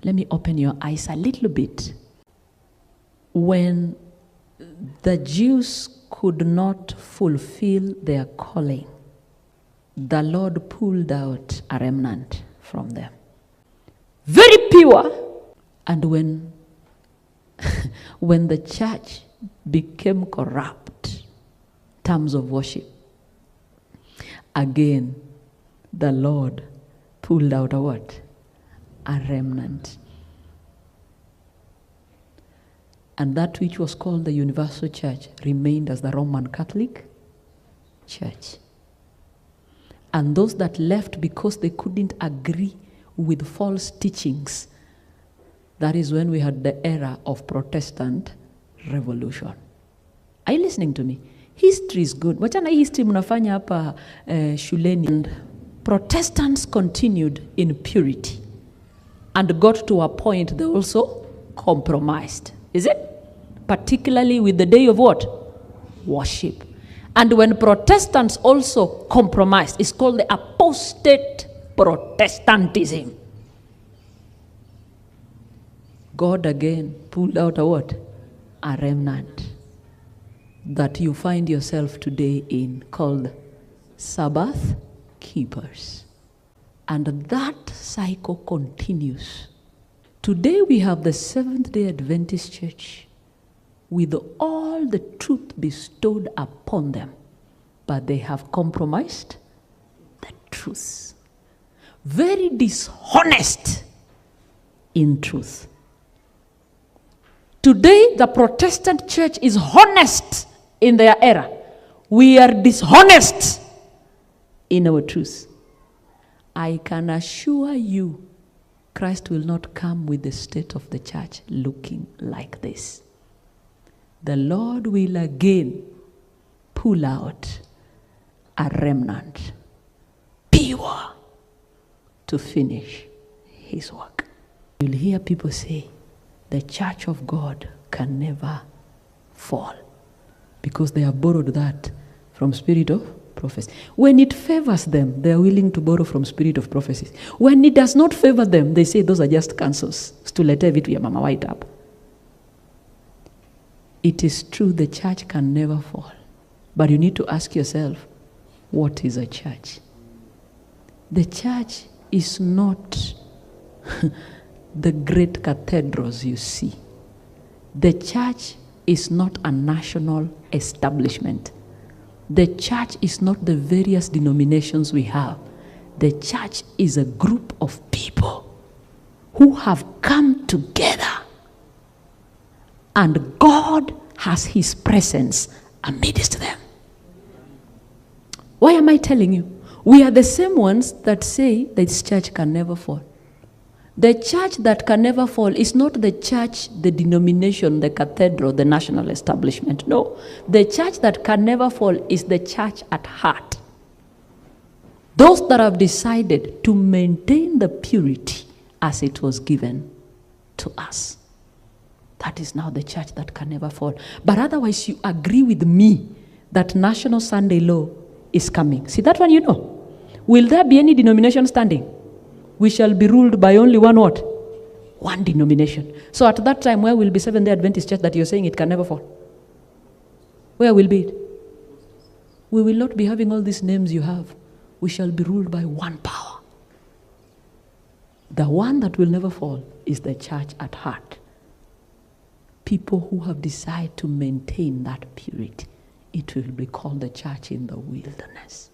Let me open your eyes a little bit. When the Jews could not fulfill their calling, the Lord pulled out a remnant from them. Very pure. And when the church became corrupt, terms of worship, again, the Lord pulled out a what? A remnant. And that which was called the Universal Church remained as the Roman Catholic Church. And those that left because they couldn't agree with false teachings, that is when we had the era of Protestant Revolution. Are you listening to me? History is good. Wachana history mnafanya hapa shuleni. And Protestants continued in purity and got to a point they also compromised. Is it? Particularly with the day of what? Worship. And when Protestants also compromised, it's called the apostate Protestantism. God again pulled out a what? A remnant that you find yourself today in, called Sabbath keepers. And that cycle continues. Today we have the Seventh-day Adventist Church with all the truth bestowed upon them, but they have compromised the truth. Very dishonest in truth. Today the Protestant church is honest in their era. We are dishonest in our truth. I can assure you, Christ will not come with the state of the church looking like this. The Lord will again pull out a remnant, pure, to finish his work. You'll hear people say, the church of God can never fall, because they have borrowed that from spirit of prophecy. When it favors them, they are willing to borrow from spirit of prophecies. When it does not favor them, they say those are just cancels. Stulete vitu ya mama white up. It is true the church can never fall. But you need to ask yourself, what is a church? The church is not the great cathedrals you see. The church is not a national establishment. The church is not the various denominations we have. The church is a group of people who have come together, and God has his presence amidst them. Why am I telling you? We are the same ones that say this church can never fall. The church that can never fall is not the church, the denomination, the cathedral, the national establishment. No. The church that can never fall is the church at heart. Those that have decided to maintain the purity as it was given to us. That is now the church that can never fall. But otherwise, you agree with me that National Sunday Law is coming. See that one, you know? Will there be any denomination standing? We shall be ruled by only one what? One denomination. So at that time, where will be Seventh-day Adventist Church that you're saying it can never fall? Where will be it? We will not be having all these names you have. We shall be ruled by one power. The one that will never fall is the church at heart. People who have decided to maintain that purity. It will be called the church in the wilderness.